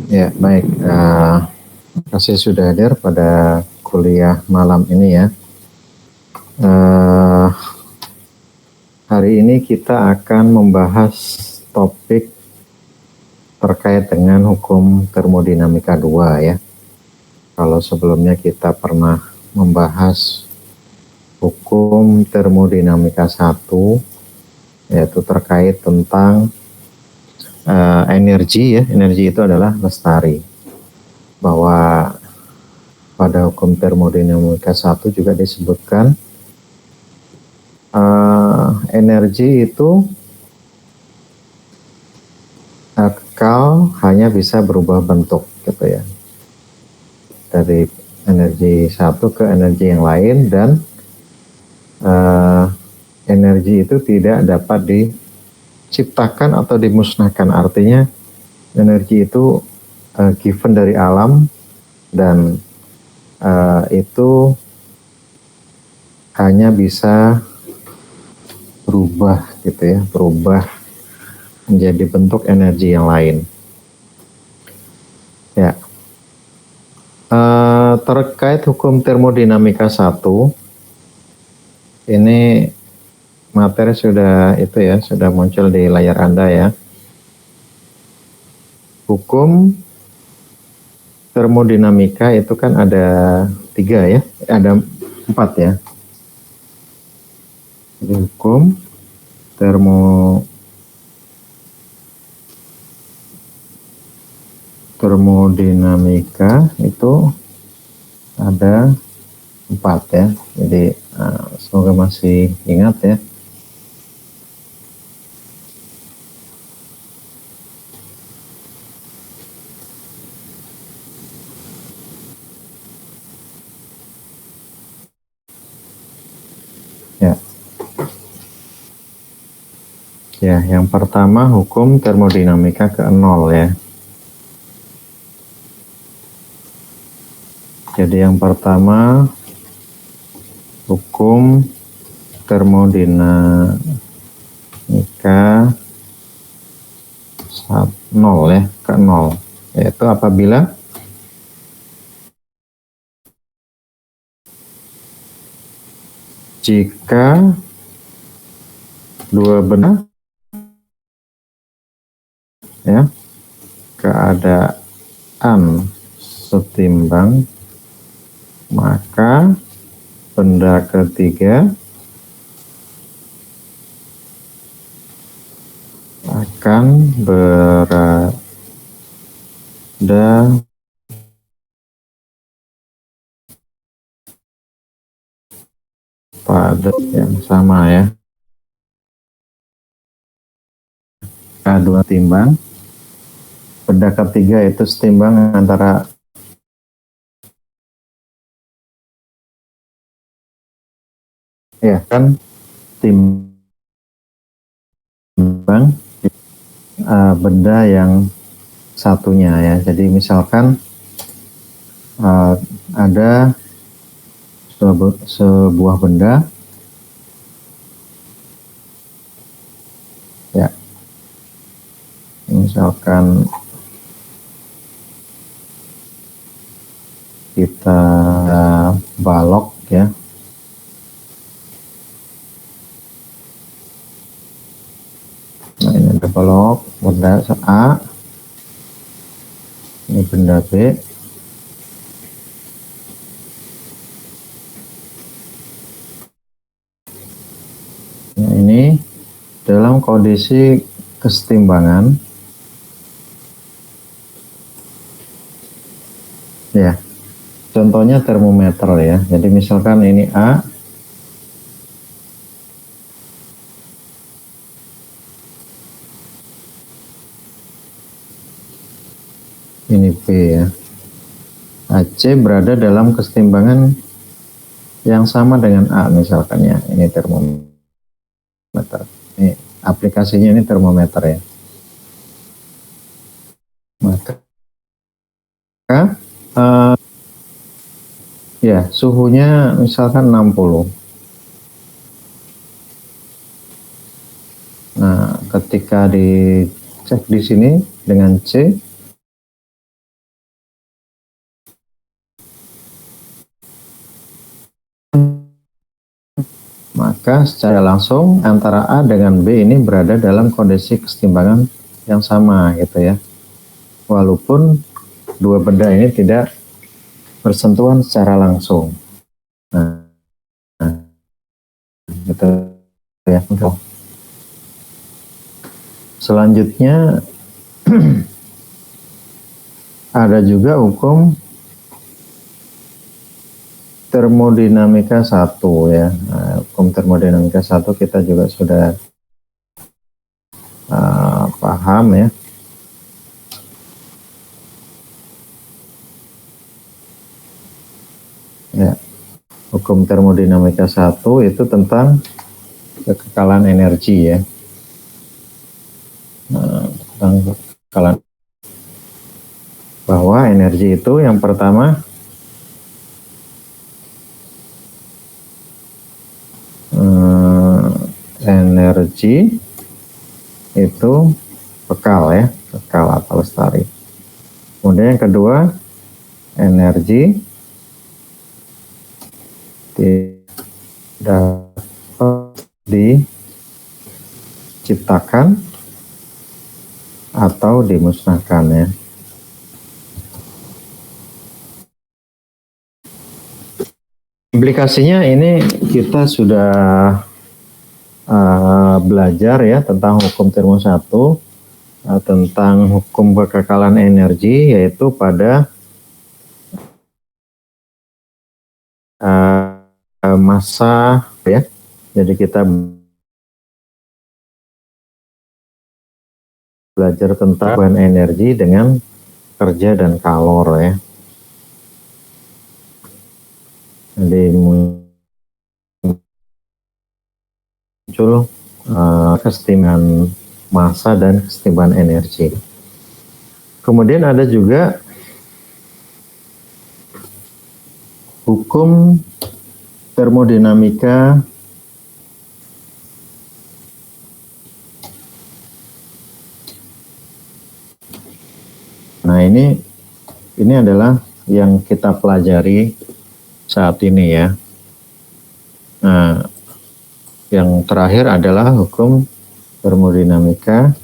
Ya, baik. Terima kasih sudah hadir pada kuliah malam ini ya. Hari ini kita akan membahas topik terkait dengan hukum termodinamika 2 ya. Kalau sebelumnya kita pernah membahas hukum termodinamika 1, yaitu terkait tentang energi ya. Energi itu adalah lestari. Bahwa pada hukum termodinamika 1 juga disebutkan energi itu kekal, hanya bisa berubah bentuk gitu ya, dari energi satu ke energi yang lain, dan energi itu tidak dapat diciptakan atau dimusnahkan. Artinya energi itu given dari alam, dan itu hanya bisa berubah gitu ya, berubah menjadi bentuk energi yang lain. Ya, terkait hukum termodinamika 1, ini materi sudah sudah muncul di layar Anda ya. Hukum termodinamika itu kan ada 3 ya, ada 4 ya. Jadi hukum termodinamika itu ada 4 ya. Jadi semoga masih ingat ya. Ya, yang pertama hukum termodinamika ke-0 ya. Jadi yang pertama hukum termodinamika 0 ya, ke-0, yaitu apabila jika dua benda ya, keadaan setimbang, maka benda ketiga akan berada pada yang sama ya. Dua timbang, benda ketiga itu setimbang antara ya kan, timbang benda yang satunya ya. Jadi misalkan ada sebuah benda ya, misalkan kita balok ya, nah ini ada balok, benda A, ini benda B, nah ini dalam kondisi kesetimbangan ya. Contohnya termometer ya. Jadi misalkan ini A, ini B ya. AC berada dalam kesetimbangan yang sama dengan A misalkan ya. Ini termometer. Ini aplikasinya ini termometer ya. Maka ya suhunya misalkan 60. Nah, ketika dicek di sini dengan C, maka secara langsung antara A dengan B ini berada dalam kondisi kesetimbangan yang sama gitu ya. Walaupun dua benda ini tidak bersentuhan secara langsung. Nah, gitu ya. Selanjutnya ada juga hukum termodinamika 1 ya. Nah, hukum termodinamika 1 kita juga sudah paham ya. Ya, hukum termodinamika 1 itu tentang kekekalan energi ya. Tentang kekekalan, bahwa energi itu yang pertama energi itu kekal ya, kekal atau lestari. Kemudian yang kedua, energi dapat diciptakan atau dimusnahkan ya. Implikasinya ini kita sudah belajar ya tentang hukum termo 1, tentang hukum kekekalan energi, yaitu pada massa ya. Jadi kita belajar tentang bahan energi dengan kerja dan kalor ya. Jadi muncul kesetimbangan massa dan kesetimbangan energi. Kemudian ada juga hukum termodinamika ini adalah yang kita pelajari saat ini ya. Nah, yang terakhir adalah hukum termodinamika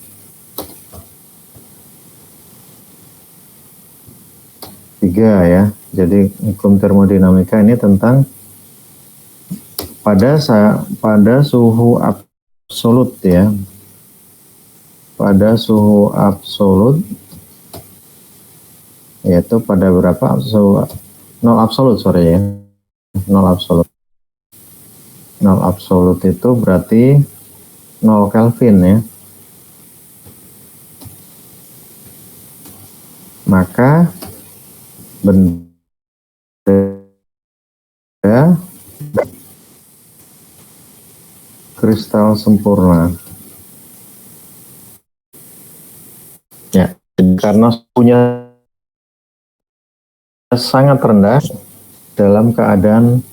tiga ya. Jadi hukum termodinamika ini tentang pada suhu absolut ya. Pada suhu absolut, yaitu pada berapa suhu nol absolut sorry ya. Nol absolut itu berarti 0 Kelvin ya. Maka benda kristal sempurna. Ya, karena suhunya sangat rendah dalam keadaan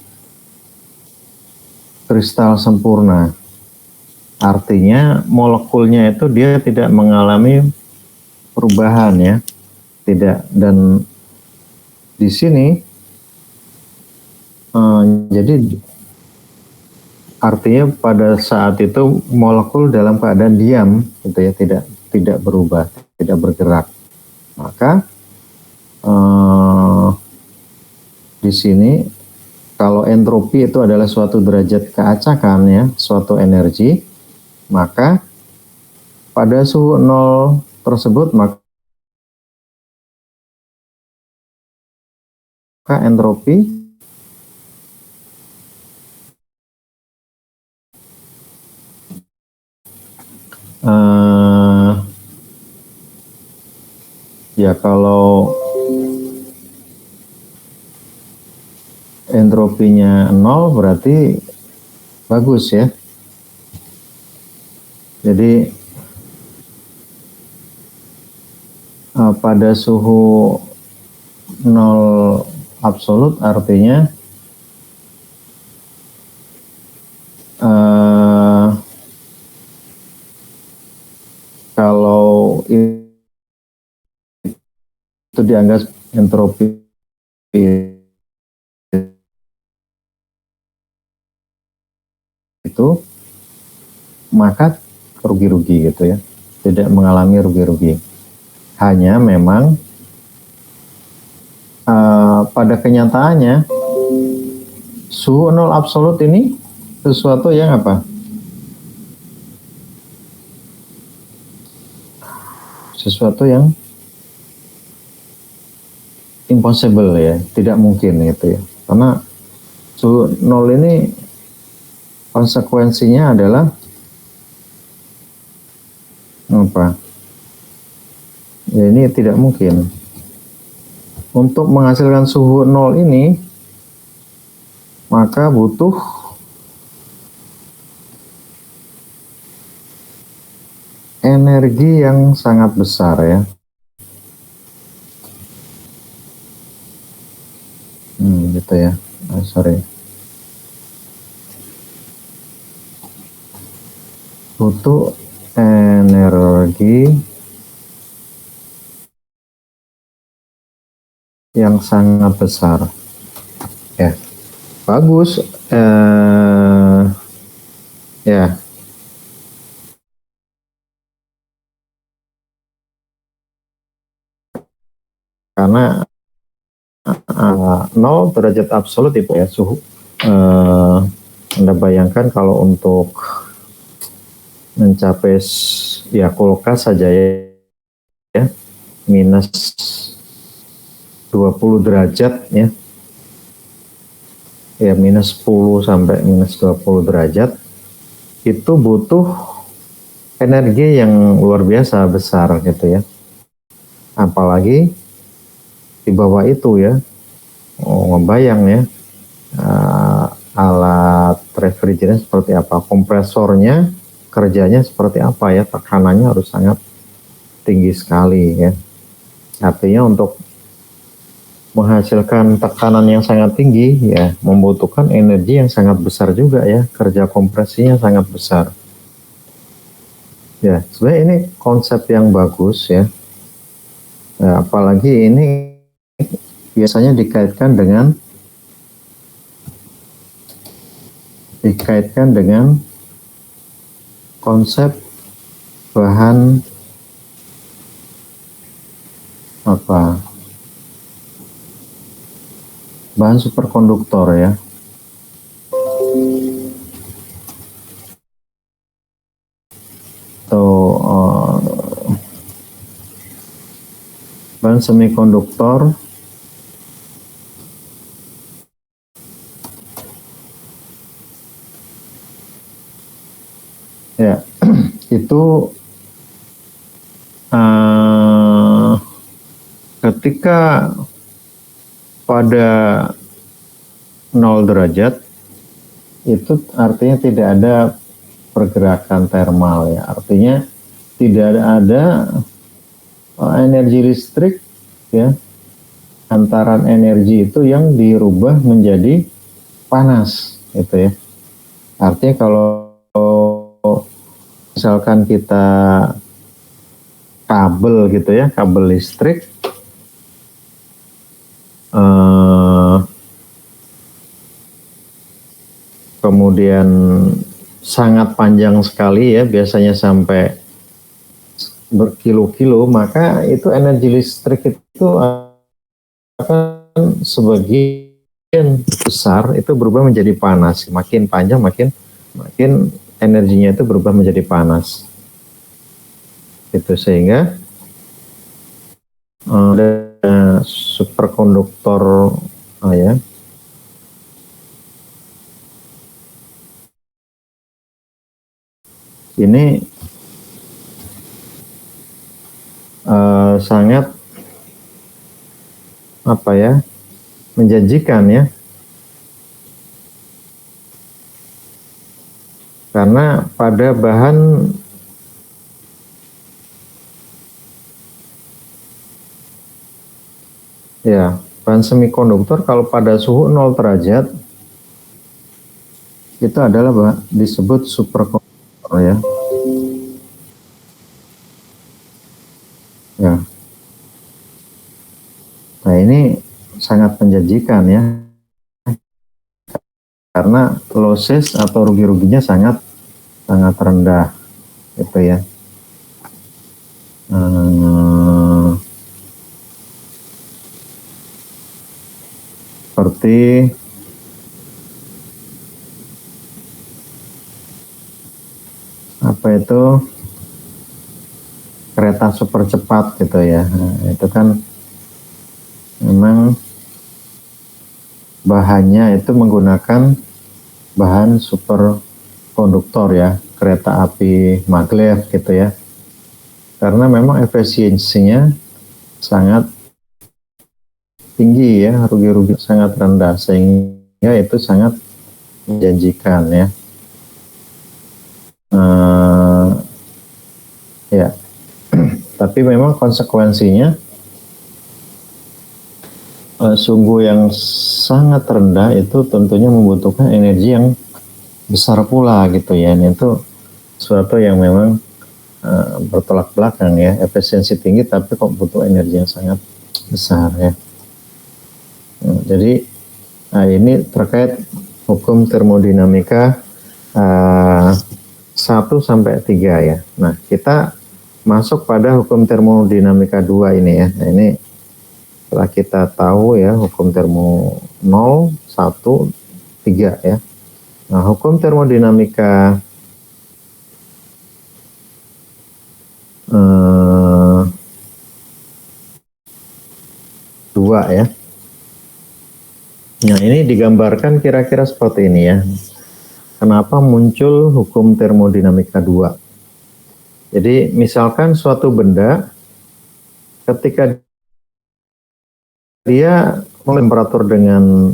kristal sempurna. Artinya molekulnya itu dia tidak mengalami perubahan ya. Tidak, dan di sini jadi artinya pada saat itu molekul dalam keadaan diam gitu ya, tidak berubah, tidak bergerak. Maka di sini kalau entropi itu adalah suatu derajat keacakan ya, suatu energi, maka pada suhu 0 tersebut maka entropi ya kalau entropinya 0 berarti bagus ya. Jadi pada suhu 0 absolut artinya kalau itu dianggap entropi itu itu, maka rugi-rugi gitu ya, tidak mengalami rugi-rugi. Hanya memang pada kenyataannya suhu nol absolut ini sesuatu yang apa? Sesuatu yang impossible ya, tidak mungkin gitu ya. Karena suhu nol ini konsekuensinya adalah apa? Ya ini tidak mungkin. Untuk menghasilkan suhu nol ini, maka butuh energi yang sangat besar ya. Gitu ya. Sorry. Butuh energi yang sangat besar. Ya, bagus. Ya. Karena 0 derajat absolut itu ya suhu. Anda bayangkan kalau untuk mencapai ya kulkas saja ya minus 20 derajat ya minus 10 sampai minus 20 derajat itu butuh energi yang luar biasa besar gitu ya, apalagi di bawah itu ya. Ngebayang ya, alat refrigeran seperti apa, kompresornya kerjanya seperti apa ya, tekanannya harus sangat tinggi sekali ya. Artinya untuk menghasilkan tekanan yang sangat tinggi ya membutuhkan energi yang sangat besar juga ya, kerja kompresinya sangat besar. Ya, sebenarnya ini konsep yang bagus ya. Apalagi ini biasanya dikaitkan dengan konsep bahan bahan superkonduktor ya. Atau bahan semikonduktor ya. Itu ketika pada 0 derajat itu artinya tidak ada pergerakan termal ya, artinya tidak ada energi listrik ya, antaran energi itu yang dirubah menjadi panas gitu ya. Artinya kalau misalkan kita kabel gitu ya, kabel listrik kemudian sangat panjang sekali ya, biasanya sampai berkilo-kilo, maka itu energi listrik itu akan sebagian besar itu berubah menjadi panas. Makin panjang makin energinya itu berubah menjadi panas. Itu sehingga ada superkonduktor ya. Ini sangat menjanjikan ya, karena pada bahan semikonduktor kalau pada suhu 0 derajat itu adalah disebut superkonduktor ya. Nah ini sangat menjanjikan ya, karena losses atau rugi-ruginya sangat rendah gitu ya. Seperti apa itu, kereta super cepat gitu ya. Nah, itu kan memang bahannya itu menggunakan bahan superkonduktor ya, kereta api maglev gitu ya. Karena memang efisiensinya sangat tinggi ya, rugi-rugi sangat rendah, sehingga itu sangat menjanjikan ya. Ya, tapi memang konsekuensinya sungguh yang sangat rendah itu tentunya membutuhkan energi yang besar pula gitu ya. Ini itu suatu yang memang bertolak belakang ya, efisiensi tinggi tapi kok butuh energi yang sangat besar ya. Jadi ini terkait hukum termodinamika 1 sampai 3 ya. Nah, kita masuk pada hukum termodinamika 2 ini ya. Nah, ini setelah kita tahu ya hukum termo 0, 1, 3 ya. Nah, hukum termodinamika 2 ya. Nah, ini digambarkan kira-kira seperti ini ya. Kenapa muncul hukum termodinamika 2? Jadi misalkan suatu benda ketika dia temperatur dengan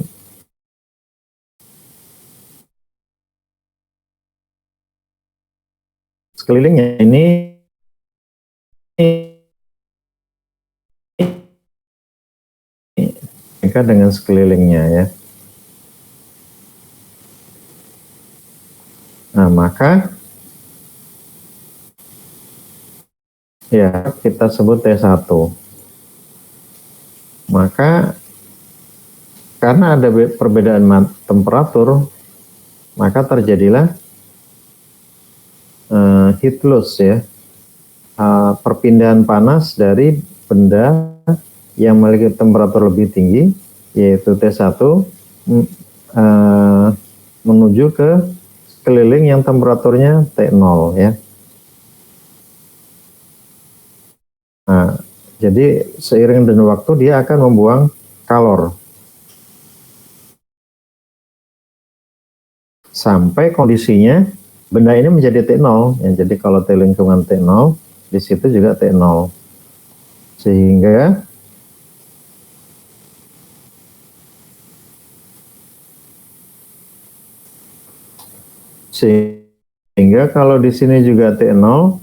sekelilingnya ini dengan sekelilingnya ya. Nah, maka ya kita sebut T1. Maka karena ada perbedaan temperatur, maka terjadilah heat loss ya, perpindahan panas dari benda yang memiliki temperatur lebih tinggi, yaitu T1, menuju ke sekeliling yang temperaturnya T0 ya. Nah, jadi seiring dengan waktu dia akan membuang kalor sampai kondisinya benda ini menjadi T0 ya. Jadi kalau T lingkungan T0, di situ juga T0, sehingga kalau di sini juga T0,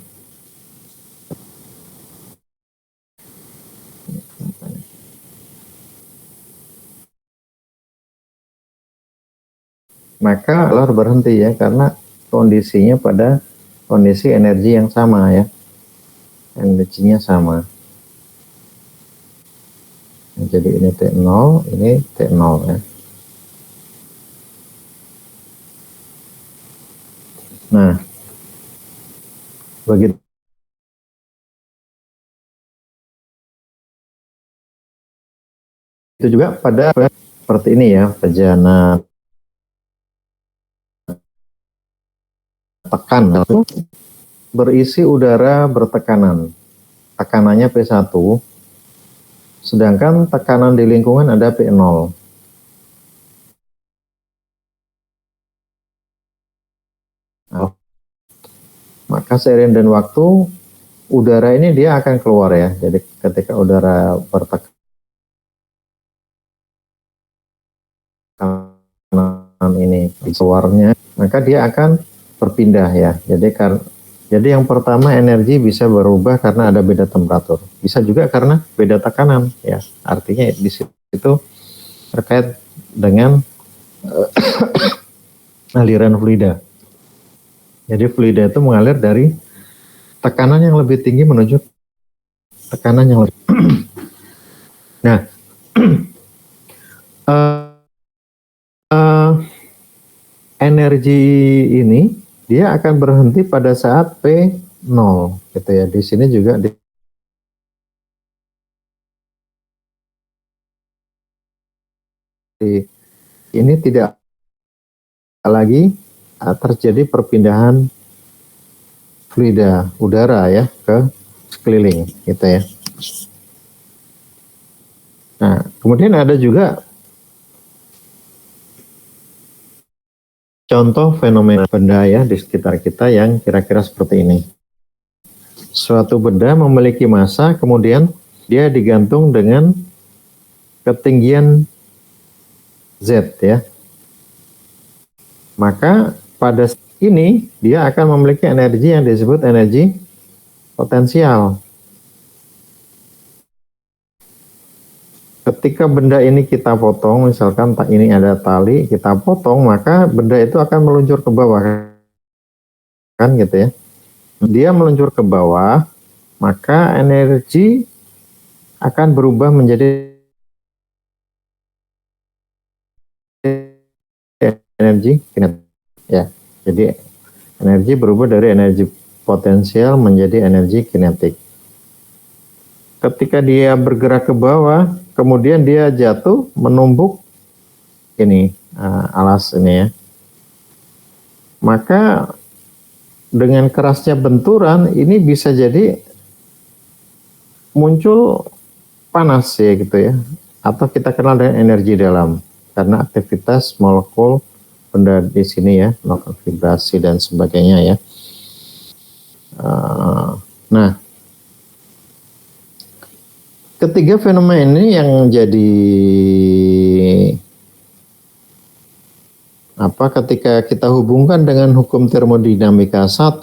maka kalor berhenti ya, karena kondisinya pada kondisi energi yang sama ya, energinya sama. Jadi ini T0, ini T0 ya. Nah, begitu itu juga pada seperti ini ya, bejana tekan berisi udara bertekanan, tekanannya P1, sedangkan tekanan di lingkungan ada P0. Nah, maka seiring dan waktu udara ini dia akan keluar ya. Jadi ketika udara bertekanan ini keluarnya, maka dia akan berpindah ya. Jadi yang pertama, energi bisa berubah karena ada beda temperatur. Bisa juga karena beda tekanan ya. Artinya di situ terkait dengan aliran fluida. Jadi fluida itu mengalir dari tekanan yang lebih tinggi menuju tekanan yang lebih. Nah, energi ini dia akan berhenti pada saat P0 gitu ya. Di sini juga ini tidak lagi terjadi perpindahan fluida udara ya ke sekeliling gitu ya. Nah, kemudian ada juga contoh fenomena benda ya di sekitar kita yang kira-kira seperti ini. Suatu benda memiliki massa, kemudian dia digantung dengan ketinggian Z ya. Maka pada ini dia akan memiliki energi yang disebut energi potensial. Ketika benda ini kita potong, misalkan ini ada tali, kita potong, maka benda itu akan meluncur ke bawah, kan gitu ya. Dia meluncur ke bawah, maka energi akan berubah menjadi energi kinetik. Ya, jadi energi berubah dari energi potensial menjadi energi kinetik. Ketika dia bergerak ke bawah, kemudian dia jatuh menumbuk ini alas ini ya. Maka dengan kerasnya benturan ini bisa jadi muncul panas ya gitu ya, atau kita kenal dengan energi dalam karena aktivitas molekul benda di sini ya, melakukan vibrasi dan sebagainya ya. Nah, ketiga fenomena ini yang jadi ketika kita hubungkan dengan hukum termodinamika 1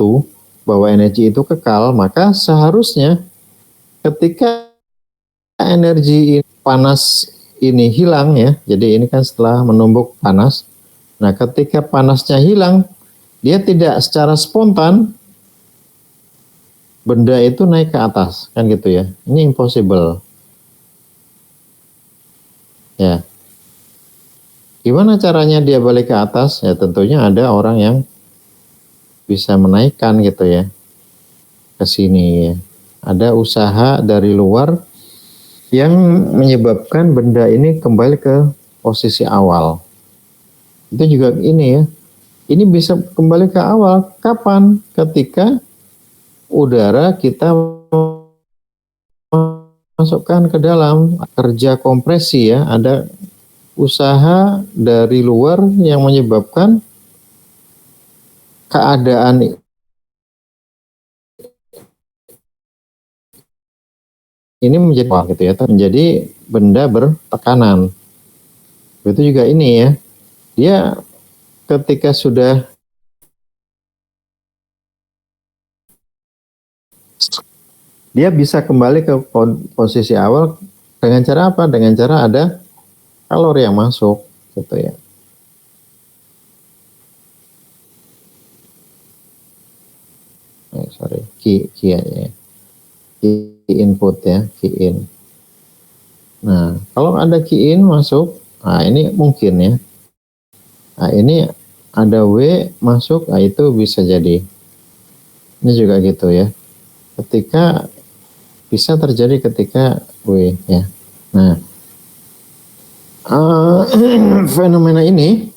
bahwa energi itu kekal, maka seharusnya ketika energi panas ini hilang ya, jadi ini kan setelah menumbuk panas. Nah, ketika panasnya hilang, dia tidak secara spontan benda itu naik ke atas, kan gitu ya. Ini impossible. Ya. Gimana caranya dia balik ke atas? Ya tentunya ada orang yang bisa menaikkan gitu ya ke sini ya. Ada usaha dari luar yang menyebabkan benda ini kembali ke posisi awal. Itu juga ini ya. Ini bisa kembali ke awal kapan? Ketika udara kita masukkan ke dalam, kerja kompresi ya, ada usaha dari luar yang menyebabkan keadaan ini menjadi benda bertekanan. Itu juga ini ya, dia ketika sudah dia bisa kembali ke posisi awal dengan cara apa? Dengan cara ada kalori yang masuk gitu ya. Key aja ya. Key input ya, key in. Nah, kalau ada key in masuk, nah ini mungkin ya. Nah, ini ada W masuk, nah itu bisa jadi. Ini juga gitu ya. Ketika bisa terjadi ketika W ya. Nah, fenomena ini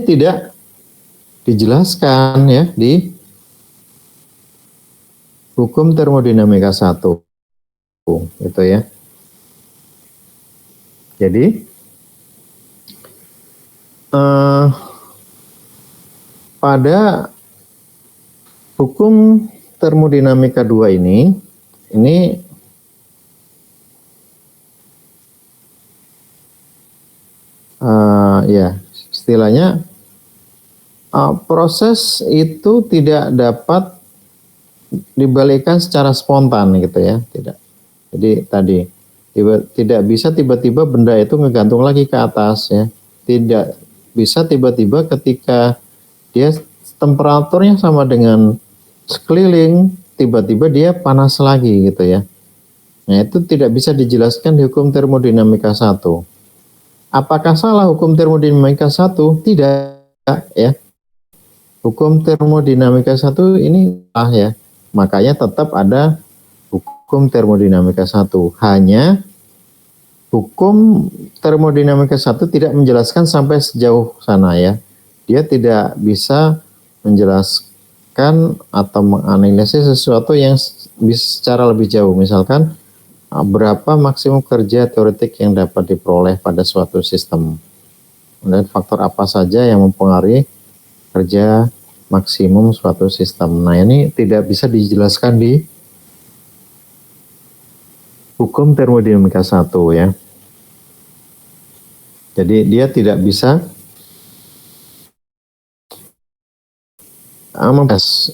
tidak dijelaskan ya di hukum termodinamika 1 gitu ya. Jadi pada hukum termodinamika 2 ini ya istilahnya proses itu tidak dapat dibalikkan secara spontan gitu ya, tidak. Jadi tadi tidak bisa tiba-tiba benda itu ngegantung lagi ke atas ya, tidak bisa tiba-tiba ketika dia temperaturnya sama dengan sekeliling tiba-tiba dia panas lagi gitu ya. Nah itu tidak bisa dijelaskan di hukum termodinamika 1. Apakah salah hukum termodinamika 1? Tidak, ya. Hukum termodinamika 1 ini salah, ya. Makanya tetap ada hukum termodinamika 1. Hanya hukum termodinamika 1 tidak menjelaskan sampai sejauh sana, ya. Dia tidak bisa menjelaskan atau menganalisis sesuatu yang secara lebih jauh. Misalkan berapa maksimum kerja teoretik yang dapat diperoleh pada suatu sistem. Dan faktor apa saja yang mempengaruhi kerja maksimum suatu sistem. Nah, ini tidak bisa dijelaskan di hukum termodinamika 1, ya. Jadi dia tidak bisa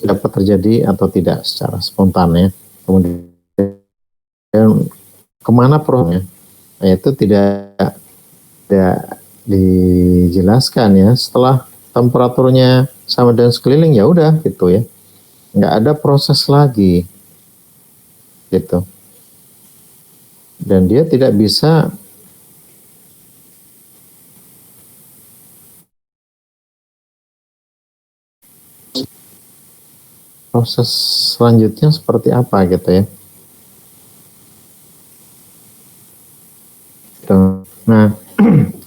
dapat terjadi atau tidak secara spontan, ya. Kemudian kemana prosesnya? Nah, itu tidak dijelaskan, ya. Setelah temperaturnya sama dengan sekeliling, ya udah gitu, ya. Nggak ada proses lagi gitu. Dan dia tidak bisa proses selanjutnya seperti apa gitu, ya. Nah,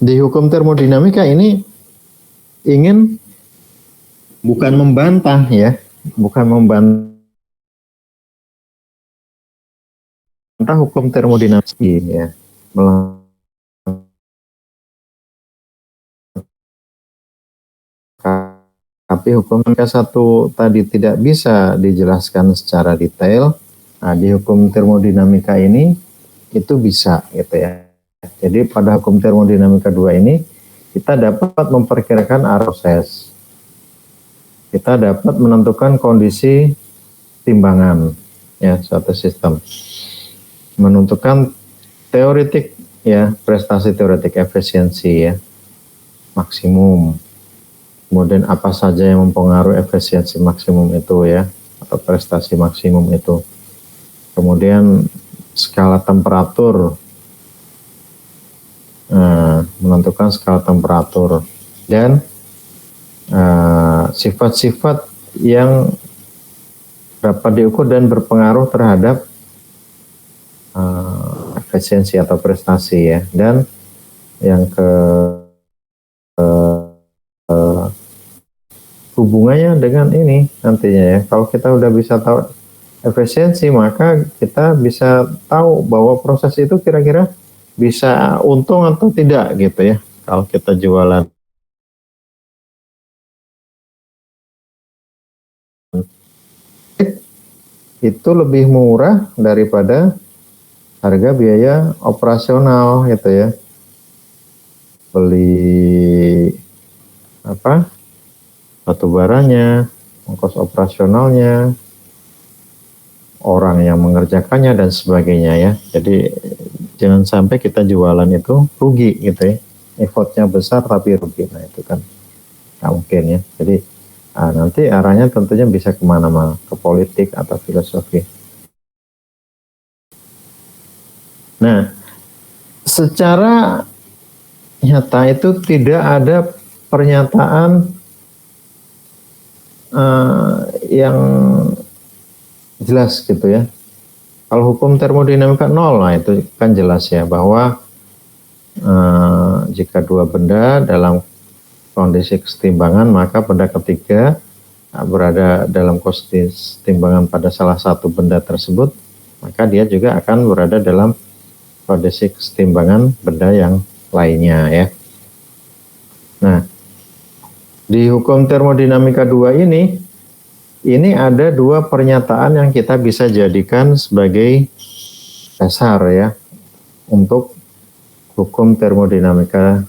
di hukum termodinamika ini ingin bukan membantah, ya, bukan membantah hukum termodinamika, ya, tapi hukum termodinamika 1 tadi tidak bisa dijelaskan secara detail. Nah, di hukum termodinamika ini itu bisa gitu, ya. Jadi pada hukum termodinamika 2 ini kita dapat memperkirakan arah proses. Kita dapat menentukan kondisi timbangan, ya, suatu sistem. Menentukan teoretik, ya, prestasi teoretik efisiensi, ya, maksimum. Kemudian apa saja yang mempengaruhi efisiensi maksimum itu, ya, atau prestasi maksimum itu. Kemudian skala temperatur, menentukan skala temperatur, dan sifat-sifat yang dapat diukur dan berpengaruh terhadap efisiensi atau prestasi, ya. Dan yang hubungannya dengan ini nantinya, ya. Kalau kita udah bisa tahu efisiensi, maka kita bisa tahu bahwa proses itu kira-kira bisa untung atau tidak gitu, ya. Kalau kita jualan itu lebih murah daripada harga biaya operasional gitu, ya. Beli apa? Batu baranya, ongkos operasionalnya, orang yang mengerjakannya dan sebagainya, ya. Jadi jangan sampai kita jualan itu rugi gitu, ya. Effortnya besar tapi rugi. Nah, itu kan nggak mungkin, ya. Jadi nanti arahnya tentunya bisa kemana-mana, ke politik atau filosofi. Nah, secara nyata itu tidak ada pernyataan yang jelas gitu, ya. Kalau hukum termodinamika 0, nah itu kan jelas, ya, bahwa jika dua benda dalam kondisi kesetimbangan, maka benda ketiga berada dalam kesetimbangan pada salah satu benda tersebut, maka dia juga akan berada dalam kondisi kesetimbangan benda yang lainnya, ya. Nah, di hukum termodinamika 2 ini ada dua pernyataan yang kita bisa jadikan sebagai dasar, ya, untuk hukum termodinamika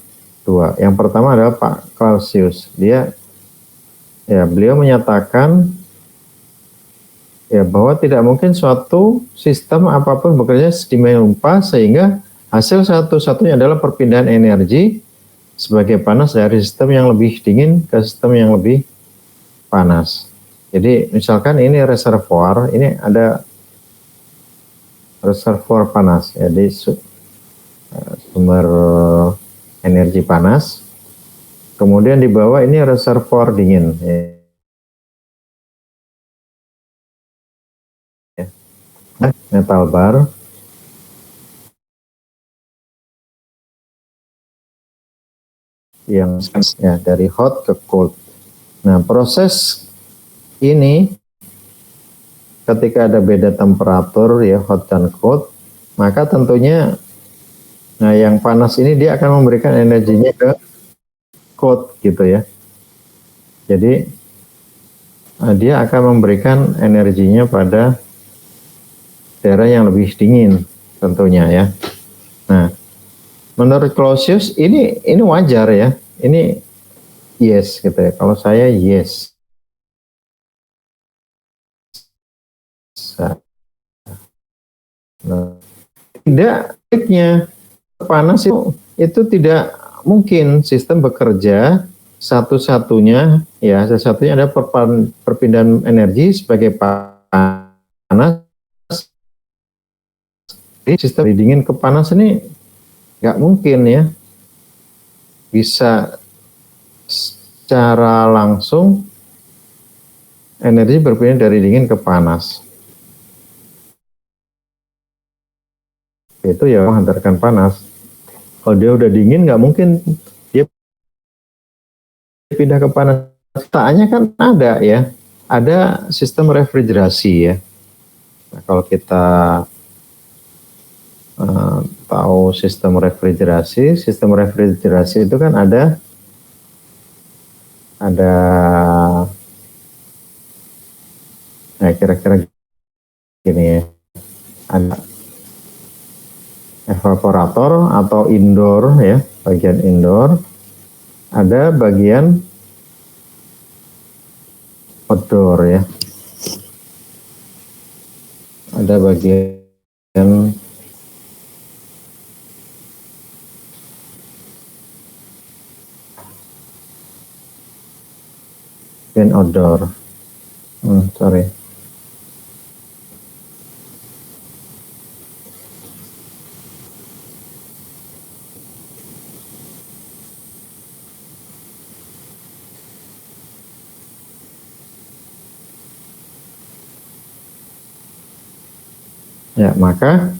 2. Yang pertama adalah Pak Clausius. Beliau menyatakan, ya, bahwa tidak mungkin suatu sistem apapun bekerja sedemikian rupa sehingga hasil satu-satunya adalah perpindahan energi sebagai panas dari sistem yang lebih dingin ke sistem yang lebih panas. Jadi misalkan ini reservoir, ini ada reservoir panas, ya, di sumber energi panas. Kemudian di bawah ini reservoir dingin. Metal bar. Yang ya, dari hot ke cold. Nah, proses ini ketika ada beda temperatur ya, hot dan cold, maka tentunya nah yang panas ini dia akan memberikan energinya ke cold gitu ya. Jadi dia akan memberikan energinya pada daerah yang lebih dingin tentunya ya. Nah, menurut Clausius ini wajar ya. Ini yes gitu ya. Kalau saya yes. Nah, tidak baiknya panas itu tidak mungkin sistem bekerja satu-satunya ada perpindahan energi sebagai panas. Sistem dingin ke panas ini nggak mungkin ya bisa secara langsung energi berpindah dari dingin ke panas. Itu ya menghantarkan panas. Kalau dia udah dingin nggak mungkin dia pindah ke panas. Taanya kan ada ya, ada sistem refrigerasi ya. Nah, kalau kita tahu sistem refrigerasi itu kan ada kira-kira gini ya, ada evaporator atau indoor ya, bagian indoor, ada bagian outdoor ya, ada bagian outdoor. Sorry. Ya, maka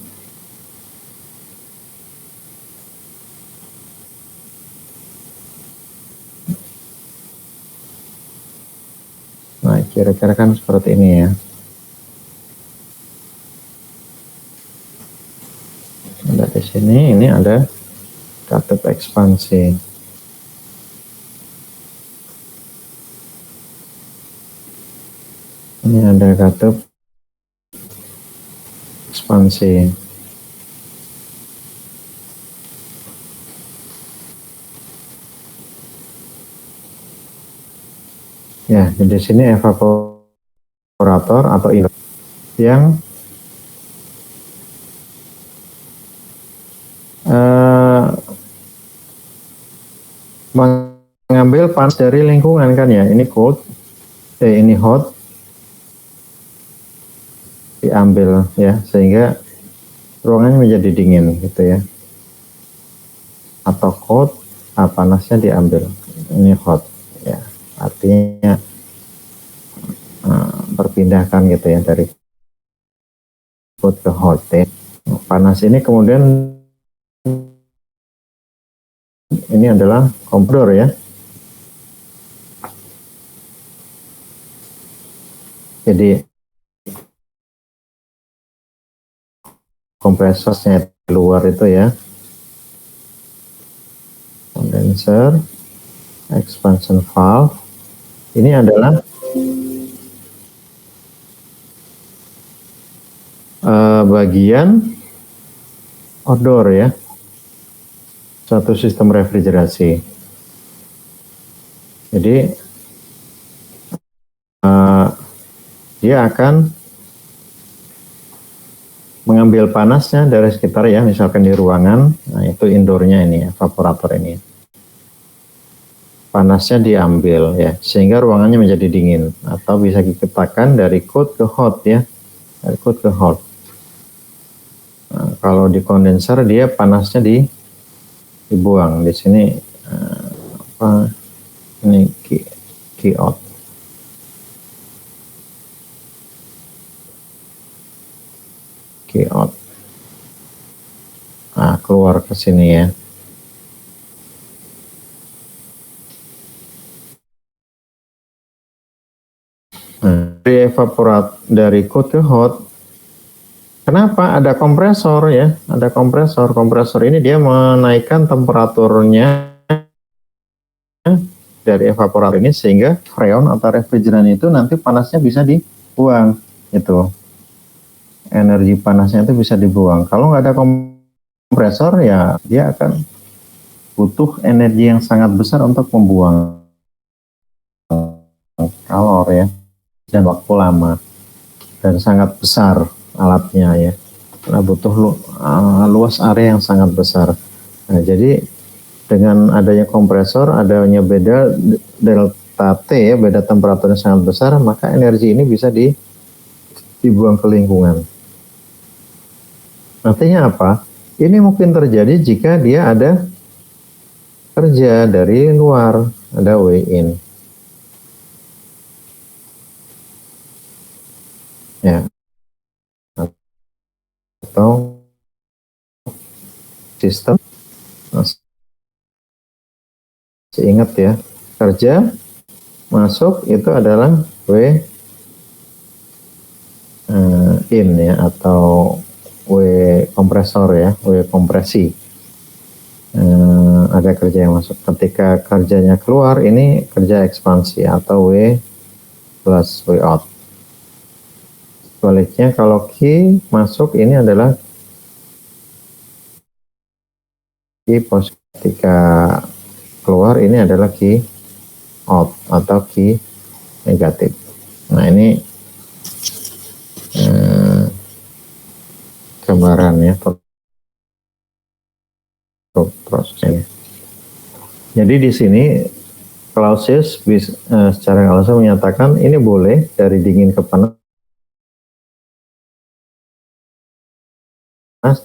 kira-kira kan seperti ini ya. Ada di sini, ini ada katup ekspansi. Ini ada katup ekspansi. Ya, di sini evaporator atau indoor yang mengambil panas dari lingkungan kan ya. Ini cold, ini hot, diambil ya, sehingga ruangannya menjadi dingin gitu ya. Atau cold, panasnya diambil. Ini hot ya. Artinya berpindahkan gitu ya dari cold ke hot ya. Panas ini kemudian ini adalah kompor ya. Jadi kompresornya di luar itu ya. Condenser, expansion valve. Ini adalah bagian outdoor ya, suatu sistem refrigerasi. Jadi dia akan mengambil panasnya dari sekitar ya, misalkan di ruangan. Nah, itu indoornya ini, evaporator ini. Panasnya diambil ya, sehingga ruangannya menjadi dingin, atau bisa dikatakan dari cold ke hot ya, dari cold ke hot. Nah, kalau di kondenser dia panasnya dibuang. Di sini apa ini key out. Key out. Nah, keluar ke sini ya. Nah, dari evaporat dari cold ke hot. Kenapa? Ada kompresor ya, ada kompresor. Kompresor ini dia menaikkan temperaturnya dari evaporat ini sehingga freon atau refrigeran itu nanti panasnya bisa dibuang itu. Energi panasnya itu bisa dibuang. Kalau nggak ada kompresor ya dia akan butuh energi yang sangat besar untuk membuang kalor ya, dan waktu lama dan sangat besar alatnya ya, karena butuh luas area yang sangat besar. Nah, jadi dengan adanya kompresor, adanya beda delta T ya, beda temperaturnya sangat besar, maka energi ini bisa dibuang ke lingkungan. Artinya apa? Ini mungkin terjadi jika dia ada kerja dari luar, ada way in. Ya. Atau sistem, masih ingat ya, kerja masuk itu adalah W in ya, atau W kompresor ya, W kompresi. Ada kerja yang masuk. Ketika kerjanya keluar, ini kerja ekspansi atau W plus W out. Sebaliknya kalau Q masuk, ini adalah Q positif. Ketika keluar, ini adalah Q out atau Q negatif. Nah, ini gambaran ya prosesnya. Jadi di sini Clausius secara langsung menyatakan ini boleh dari dingin ke panas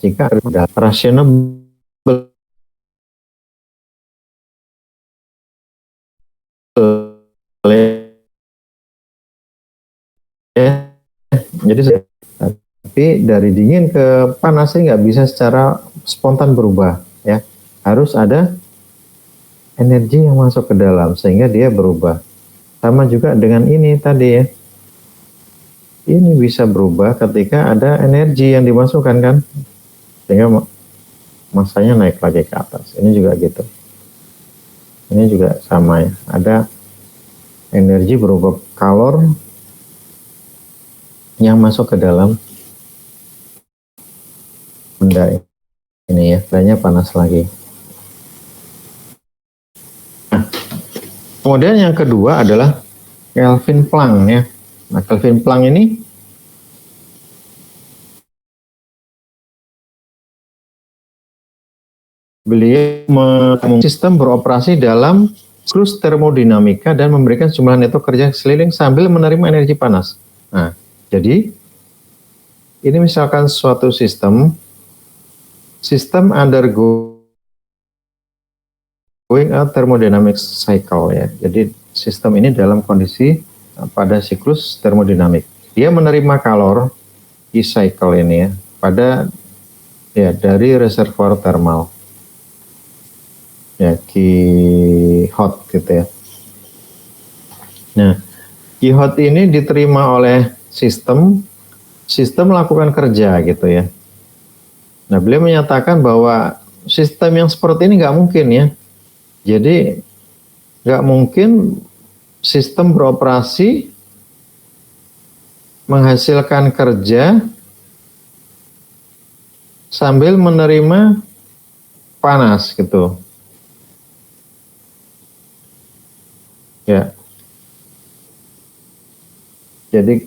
jika ada rasional. Jadi tapi dari dingin ke panas nggak bisa secara spontan berubah ya, harus ada energi yang masuk ke dalam sehingga dia berubah. Sama juga dengan ini tadi ya, ini bisa berubah ketika ada energi yang dimasukkan kan, sehingga masanya naik lagi ke atas. Ini juga gitu, ini juga sama ya, ada energi berupa kalor yang masuk ke dalam benda ini ya, bendanya panas lagi. Nah, kemudian yang kedua adalah Kelvin Planck ya. Nah, Kelvin Planck ini beliau sistem beroperasi dalam siklus termodinamika dan memberikan jumlah neto kerja sekeliling sambil menerima energi panas. Nah, jadi ini misalkan suatu sistem undergoing a thermodynamic cycle ya. Jadi sistem ini dalam kondisi pada siklus termodinamik. Dia menerima kalor di cycle ini ya, pada ya dari reservoir thermal ya, Q hot gitu ya. Nah, Q hot ini diterima oleh sistem melakukan kerja gitu ya. Nah, beliau menyatakan bahwa sistem yang seperti ini nggak mungkin ya. Jadi nggak mungkin sistem beroperasi menghasilkan kerja sambil menerima panas gitu. Ya. Jadi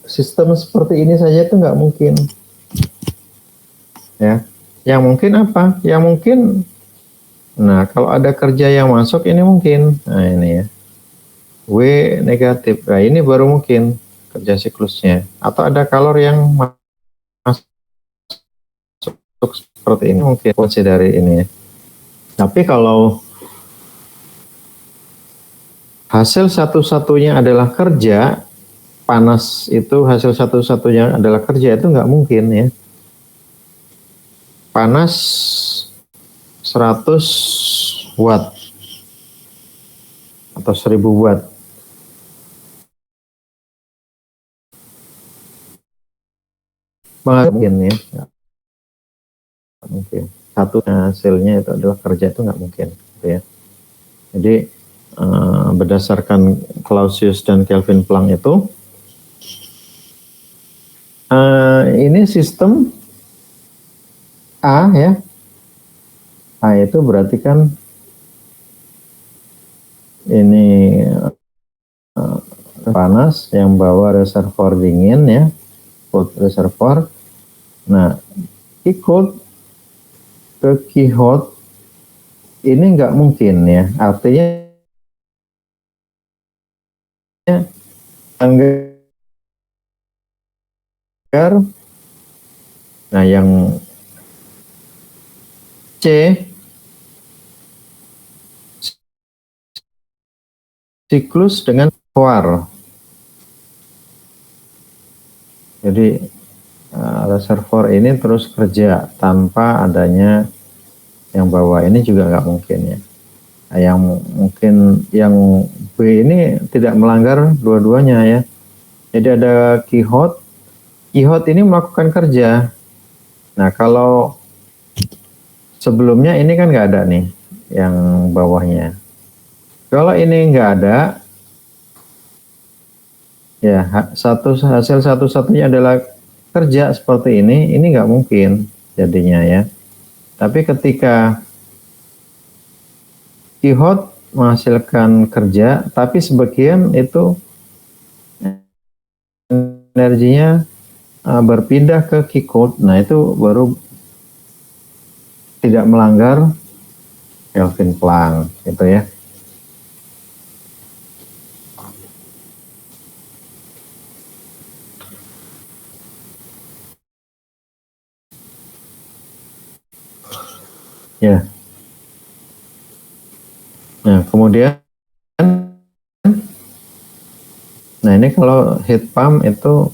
sistem seperti ini saja itu nggak mungkin. Ya. Yang mungkin apa? Yang mungkin, nah kalau ada kerja yang masuk ini mungkin. Nah ini ya. W negatif. Nah ini baru mungkin kerja siklusnya. Atau ada kalor yang masuk seperti ini mungkin. Kunci dari ini ya. Tapi kalau hasil satu-satunya adalah kerja, panas itu hasil satu-satunya adalah kerja, itu nggak mungkin ya. Panas 100 watt atau 1000 watt. Mungkin ya, nggak mungkin. Satu hasilnya itu adalah kerja, itu nggak mungkin gitu ya. Jadi berdasarkan Clausius dan Kelvin Planck itu, ini sistem A ya. A itu berarti kan ini panas yang bawa reservoir dingin ya, cold reservoir. Nah, cold ke hot ini nggak mungkin ya. Artinya agar, nah yang C siklus dengan reservoir. Jadi reservoir ini terus kerja tanpa adanya yang bawah, ini juga nggak mungkin ya. Yang mungkin yang B ini tidak melanggar dua-duanya ya. Jadi ada Quixote ini melakukan kerja. Nah kalau sebelumnya ini kan nggak ada nih yang bawahnya. Kalau ini nggak ada, ya hasil satu-satunya adalah kerja seperti ini nggak mungkin jadinya ya. Tapi ketika Quixote menghasilkan kerja, tapi sebagian itu energinya berpindah ke Quixote, nah itu baru tidak melanggar Kelvin Planck gitu ya. Ya. Nah, kemudian nah ini kalau heat pump itu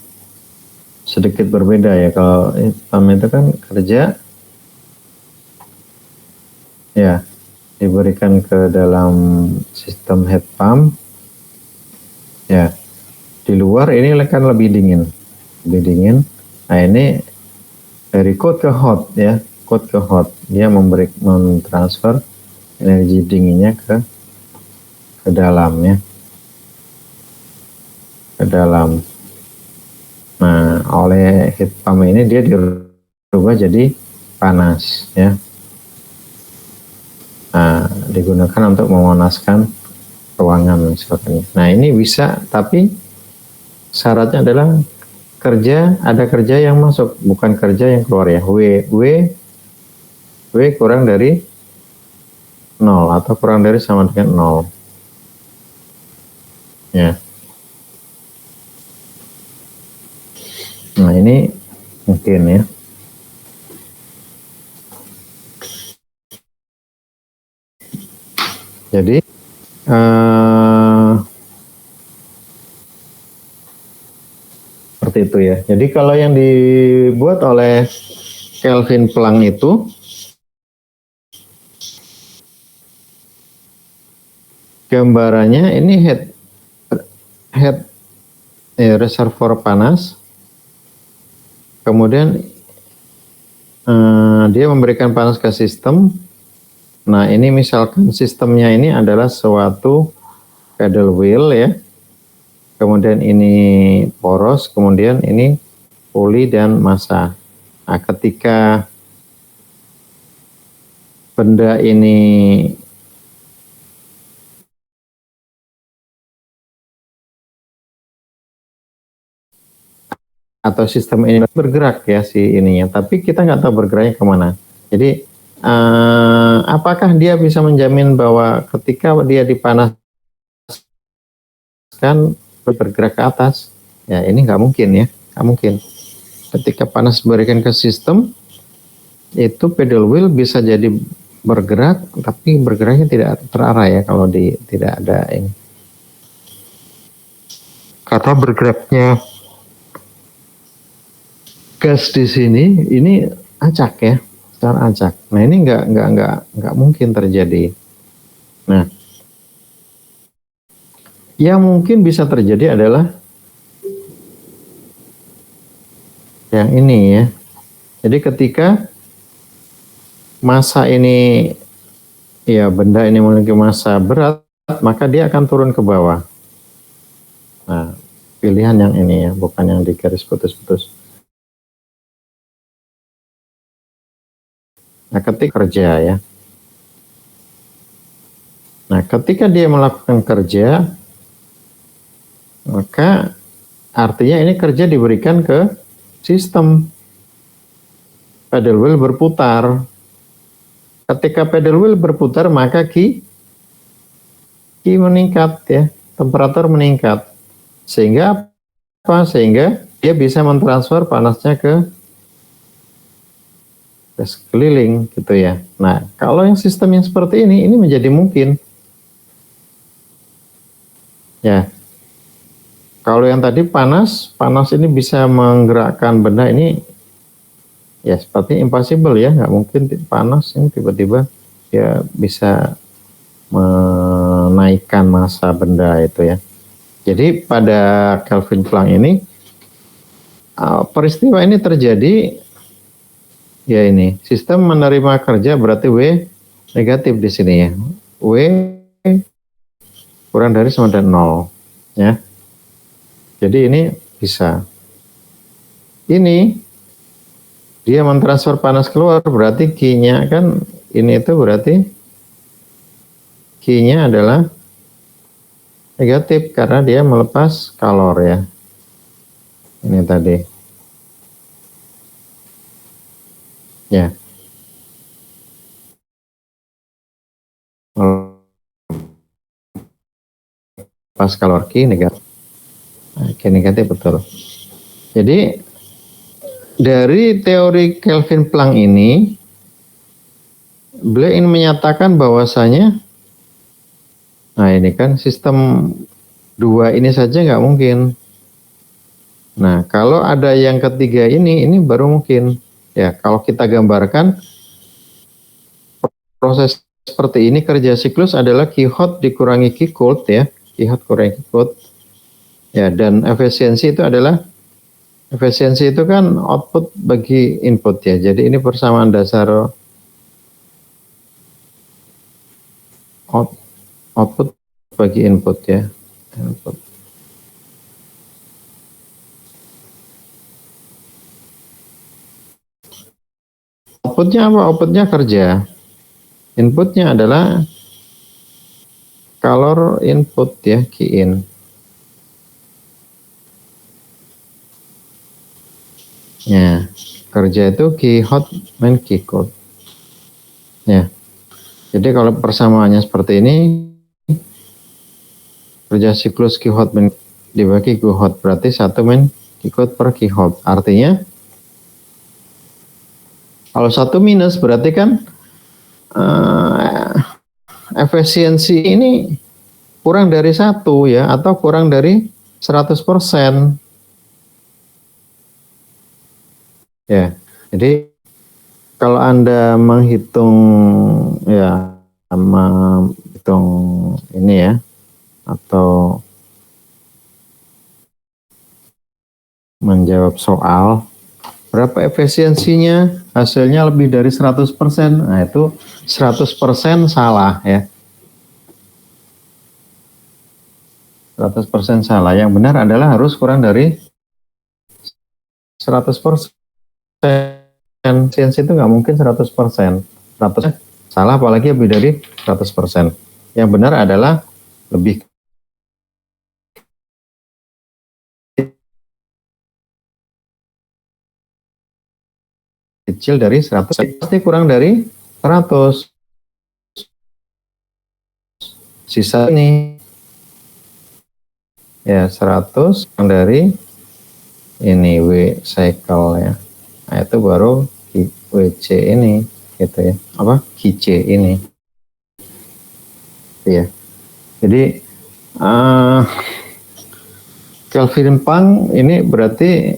sedikit berbeda ya. Kalau heat pump itu kan kerja ya diberikan ke dalam sistem heat pump ya. Di luar ini kan lebih dingin. Nah, ini dari cold ke hot ya. Cold ke hot, dia mentransfer energi dinginnya ke dalam ya, ke dalam. Nah, oleh heat pump ini dia dirubah jadi panas ya. Nah, digunakan untuk memanaskan ruangan misalkan. Nah, ini bisa, tapi syaratnya adalah ada kerja yang masuk, bukan kerja yang keluar ya. W kurang dari 0 atau kurang dari sama dengan 0 ya. Nah, ini mungkin ya. Jadi seperti itu ya. Jadi kalau yang dibuat oleh Kelvin Planck itu gambarannya ini head reservoir panas, kemudian dia memberikan panas ke sistem. Nah, ini misalkan sistemnya ini adalah suatu paddle wheel ya, kemudian ini poros, kemudian ini puli dan massa. Nah, ketika benda ini atau sistem ini bergerak ya si ininya, tapi kita nggak tahu bergeraknya kemana. Jadi apakah dia bisa menjamin bahwa ketika dia dipanaskan bergerak ke atas? Ya ini nggak mungkin ya, nggak mungkin. Ketika panas diberikan ke sistem, itu pedal wheel bisa jadi bergerak, tapi bergeraknya tidak terarah ya kalau tidak ada ini. Kata bergeraknya gas di sini ini acak ya, secara acak. Nah ini nggak mungkin terjadi. Nah, yang mungkin bisa terjadi adalah yang ini ya. Jadi ketika massa ini, ya benda ini memiliki massa berat, maka dia akan turun ke bawah. Nah, pilihan yang ini ya, bukan yang di garis putus-putus. Nah, ketika kerja ya. Nah, ketika dia melakukan kerja, maka artinya ini kerja diberikan ke sistem. Pedal wheel berputar. Ketika pedal wheel berputar, maka Q meningkat ya, temperatur meningkat. Sehingga apa? Sehingga dia bisa mentransfer panasnya ke sekeliling gitu ya. Nah, kalau yang sistem yang seperti ini menjadi mungkin. Ya. Kalau yang tadi panas ini bisa menggerakkan benda ini ya seperti impossible ya, nggak mungkin panas ini tiba-tiba ya bisa menaikkan massa benda itu ya. Jadi pada Kelvin Planck ini peristiwa ini terjadi ya, ini sistem menerima kerja berarti W negatif di sini ya. W kurang dari sama dengan 0 ya. Jadi ini bisa. Ini dia mentransfer panas keluar, berarti Q-nya kan ini itu berarti Q-nya adalah negatif karena dia melepas kalor ya. Ini tadi. Ya. Melepas kalor Q negatif. Nah, Q negatif betul. Jadi dari teori Kelvin Planck ini, beliau ingin menyatakan bahwasanya, nah ini kan sistem dua ini saja nggak mungkin. Nah kalau ada yang ketiga ini baru mungkin. Ya kalau kita gambarkan proses seperti ini, kerja siklus adalah Q hot dikurangi Q cold ya, Q hot kurangi Q cold. Ya dan efisiensi itu adalah, efisiensi itu kan output bagi input ya. Jadi ini persamaan dasar output bagi input ya. Input. Outputnya apa? Outputnya kerja. Inputnya adalah kalor input ya, Q in. Ya, kerja itu Q hot main Q cold. Ya. Jadi kalau persamaannya seperti ini, kerja siklus Q hot min dibagi Q hot berarti 1 min Q cold per Q hot. Artinya kalau 1 minus berarti kan efisiensi ini kurang dari 1 ya, atau kurang dari 100%. Ya. Jadi kalau Anda menghitung ya, menghitung ini ya, atau menjawab soal berapa efisiensinya, hasilnya lebih dari 100%. Nah itu 100% salah ya. 100% salah. Yang benar adalah harus kurang dari 100%. Efisiensi itu nggak mungkin 100%. 100% salah, apalagi lebih dari 100%. Yang benar adalah lebih kecil dari 100, pasti kurang dari 100. Sisa ini ya 100 kurang dari ini W cycle ya. Nah itu baru WC ini gitu ya, apa Qice ini ya. Jadi Kelvin Pang ini berarti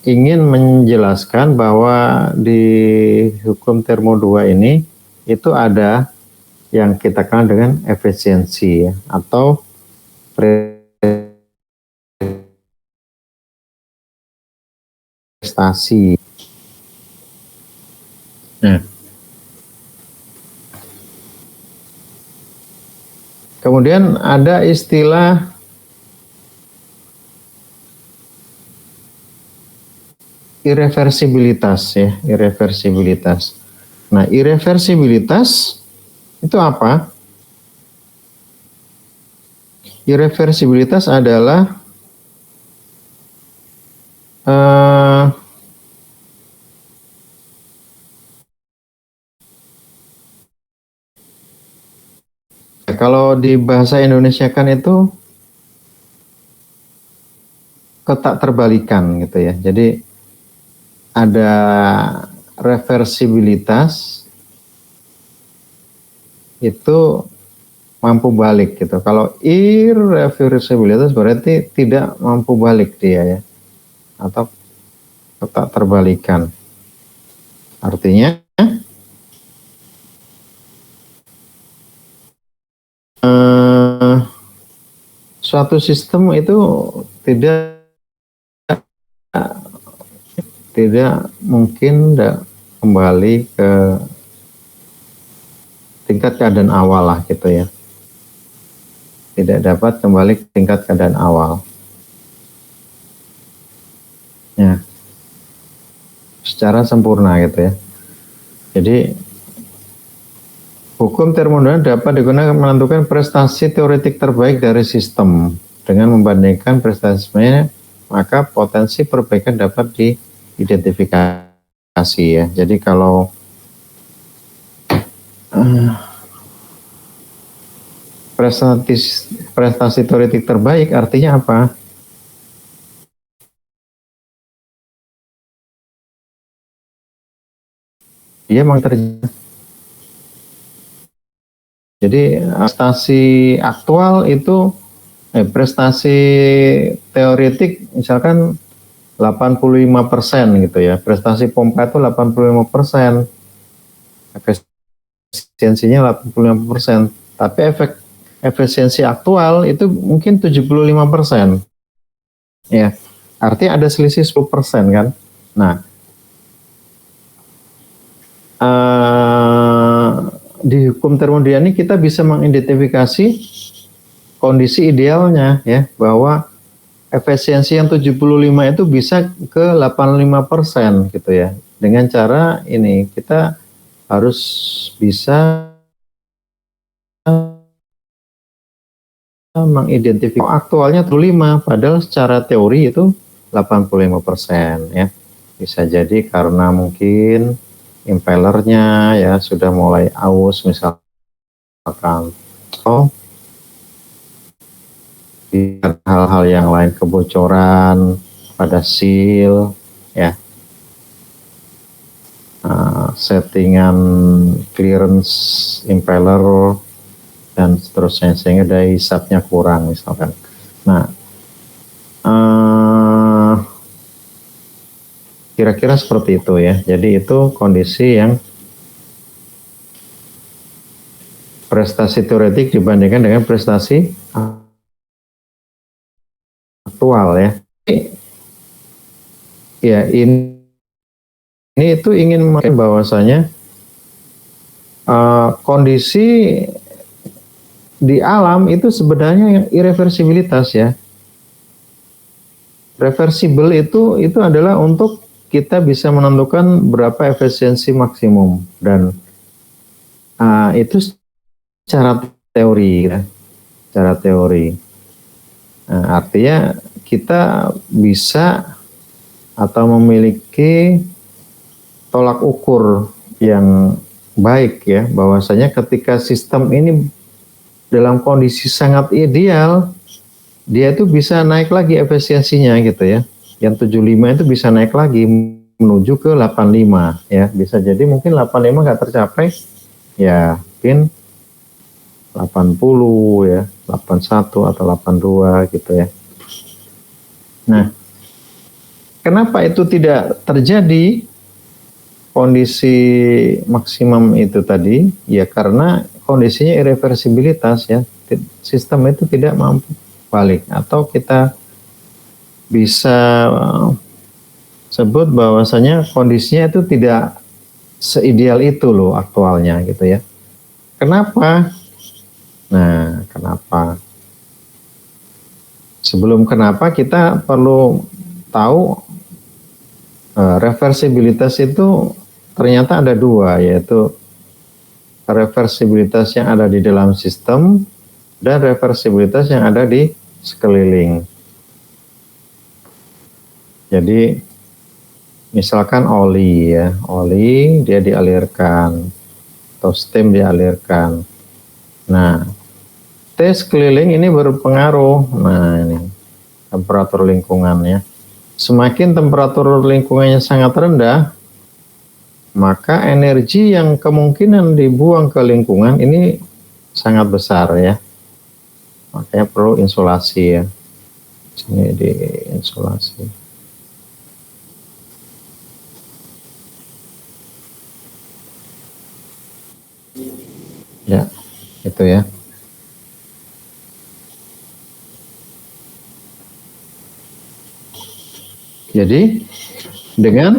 ingin menjelaskan bahwa di hukum termo 2 ini itu ada yang kita kenal dengan efisiensi ya, atau prestasi. Nah, kemudian ada istilah irreversibilitas ya, irreversibilitas. Nah, irreversibilitas itu apa? Irreversibilitas adalah kalau di bahasa Indonesia kan itu ketakterbalikan gitu ya. Jadi ada reversibilitas itu mampu balik gitu. Kalau irreversibilitas berarti tidak mampu balik dia ya, atau ketakterbalikan. Artinya suatu sistem itu tidak mungkin kembali ke tingkat keadaan awal lah gitu ya. Tidak dapat kembali ke tingkat keadaan awal. Ya. Secara sempurna gitu ya. Jadi hukum termodinamika dapat digunakan menentukan prestasi teoretik terbaik dari sistem. Dengan membandingkan prestasinya, maka potensi perbaikan dapat diidentifikasi ya. Jadi kalau prestasi teoretik terbaik artinya apa? Dia memang terjadi. Jadi prestasi aktual itu prestasi teoretik misalkan 85% gitu ya. Prestasi pompa itu 85%. Efisiensinya 85%. Tapi efisiensi aktual itu mungkin 75%. Ya. Artinya ada selisih 10% kan. Nah, di hukum termodinamika ini kita bisa mengidentifikasi kondisi idealnya ya, bahwa efisiensi yang 75 itu bisa ke 85% gitu ya. Dengan cara ini kita harus bisa mengidentifikasi aktualnya 75, padahal secara teori itu 85% ya. Bisa jadi karena mungkin impellernya ya sudah mulai aus misalkan, hal-hal yang lain, kebocoran pada seal ya, settingan clearance impeller dan seterusnya, sehingga daya hisapnya kurang misalkan. Nah, kira-kira seperti itu ya. Jadi itu kondisi yang prestasi teoretik dibandingkan dengan prestasi aktual ya. Ya, ini itu ingin mengatakan bahwasanya kondisi di alam itu sebenarnya yang irreversibilitas ya. Reversible itu adalah untuk kita bisa menentukan berapa efisiensi maksimum, dan itu secara teori ya. Secara teori. Artinya kita bisa atau memiliki tolak ukur yang baik ya, bahwasanya ketika sistem ini dalam kondisi sangat ideal, dia itu bisa naik lagi efisiensinya gitu ya. Yang 75 itu bisa naik lagi menuju ke 85 ya. Bisa jadi mungkin 85 nggak tercapai, ya pin 80 ya, 81 atau 82 gitu ya. Nah, kenapa itu tidak terjadi kondisi maksimum itu tadi? Ya karena kondisinya irreversibilitas ya. Sistem itu tidak mampu balik, atau kita bisa sebut bahwasanya kondisinya itu tidak seideal itu loh aktualnya gitu ya. Kenapa? Nah, kenapa? Sebelum kenapa kita perlu tahu reversibilitas itu ternyata ada dua, yaitu reversibilitas yang ada di dalam sistem dan reversibilitas yang ada di sekeliling. Jadi misalkan oli ya, oli dia dialirkan atau steam dialirkan. Nah, T sekeliling ini berpengaruh. Nah, ini temperatur lingkungannya. Semakin temperatur lingkungannya sangat rendah, maka energi yang kemungkinan dibuang ke lingkungan ini sangat besar ya. Makanya perlu insulasi ya. Sini di insulasi. Ya, itu ya. Jadi dengan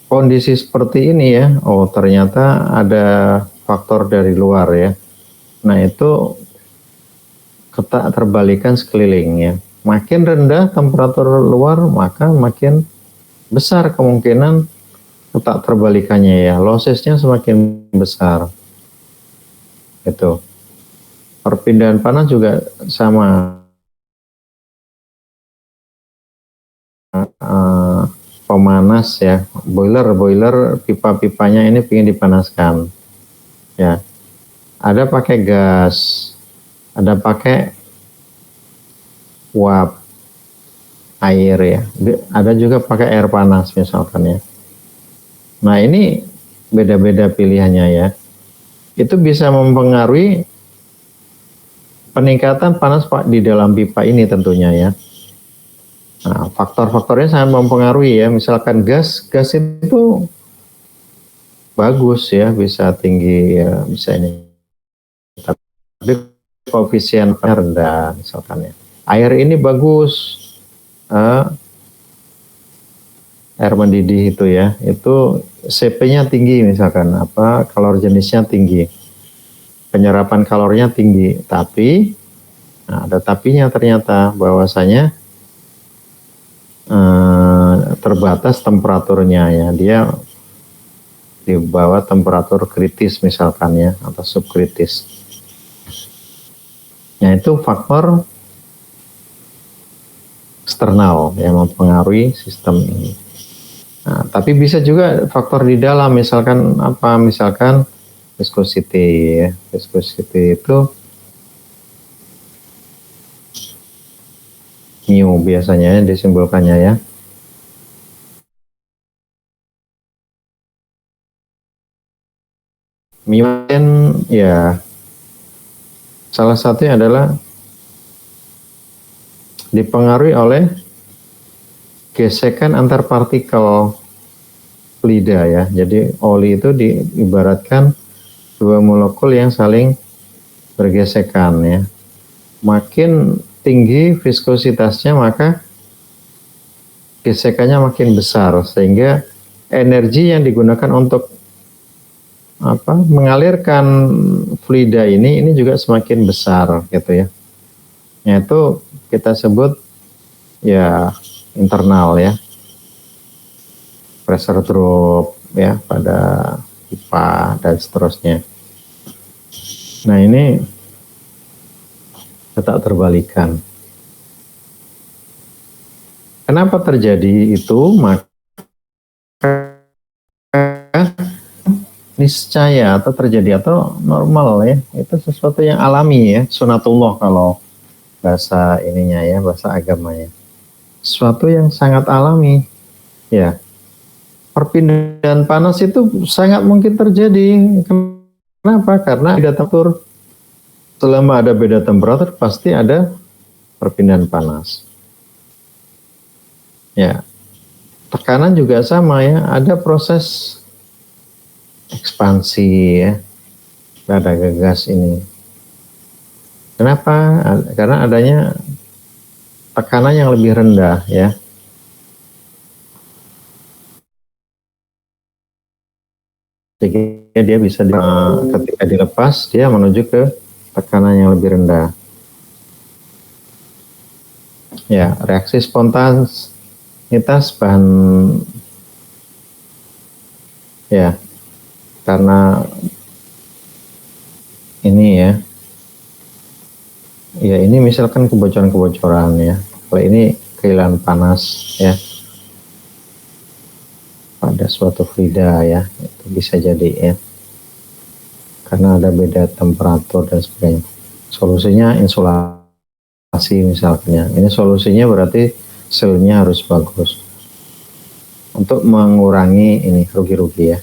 kondisi seperti ini ya, oh ternyata ada faktor dari luar ya. Nah itu keterbalikan sekeliling ya. Makin rendah temperatur luar, maka makin besar kemungkinan keterbalikannya ya. Lossesnya semakin besar. Itu. Perpindahan panas juga sama. Pemanas ya, boiler pipa-pipanya ini ingin dipanaskan ya. Ada pakai gas, ada pakai uap air ya, ada juga pakai air panas misalkan ya. Nah ini beda-beda pilihannya ya. Itu bisa mempengaruhi peningkatan panas di dalam pipa ini tentunya ya. Nah, faktor-faktornya sangat mempengaruhi ya. Misalkan gas itu bagus ya, bisa tinggi ya, bisa ini. Tapi koefisiennya rendah misalkan ya. Air ini bagus, air mendidih itu ya, itu CP-nya tinggi misalkan, kalor jenisnya tinggi, penyerapan kalornya tinggi. Tapi ada tapinya ternyata, bahwasanya terbatas temperaturnya ya, dia di bawah temperatur kritis misalkan ya, atau subkritis. Nah itu faktor eksternal yang mempengaruhi sistem ini. Nah, tapi bisa juga faktor di dalam, misalkan misalkan viscosity ya. Viscosity itu mu biasanya disimbolkannya ya. Mu ya salah satunya adalah dipengaruhi oleh gesekan antar partikel fluida ya. Jadi oli itu diibaratkan dua molekul yang saling bergesekan ya. Makin tinggi viskositasnya, maka gesekannya makin besar, sehingga energi yang digunakan untuk mengalirkan fluida ini juga semakin besar gitu ya. Yaitu kita sebut ya internal ya, pressure drop ya pada pipa dan seterusnya. Nah ini tak terbalikan. Kenapa terjadi itu? Maka niscaya atau terjadi atau normal ya, itu sesuatu yang alami ya, sunatullah kalau bahasa ininya ya, bahasa agamanya, sesuatu yang sangat alami ya. Perpindahan panas itu sangat mungkin terjadi. Kenapa? Karena beda temperatur. Selama ada beda temperatur pasti ada perpindahan panas ya. Tekanan juga sama ya, ada proses ekspansi ya pada gas ini. Kenapa? Karena adanya tekanan yang lebih rendah ya. Sehingga dia bisa ketika dilepas dia menuju ke tekanan yang lebih rendah. Ya, reaksi spontanitas bahan ya, karena ini ya. Ya, ini misalkan kebocoran-kebocoran ya. Kalau ini kehilangan panas ya pada suatu fluida ya, itu bisa jadi ya. Karena ada beda temperatur dan sebagainya. Solusinya insulasi misalnya. Ini solusinya berarti selnya harus bagus untuk mengurangi ini rugi-rugi ya.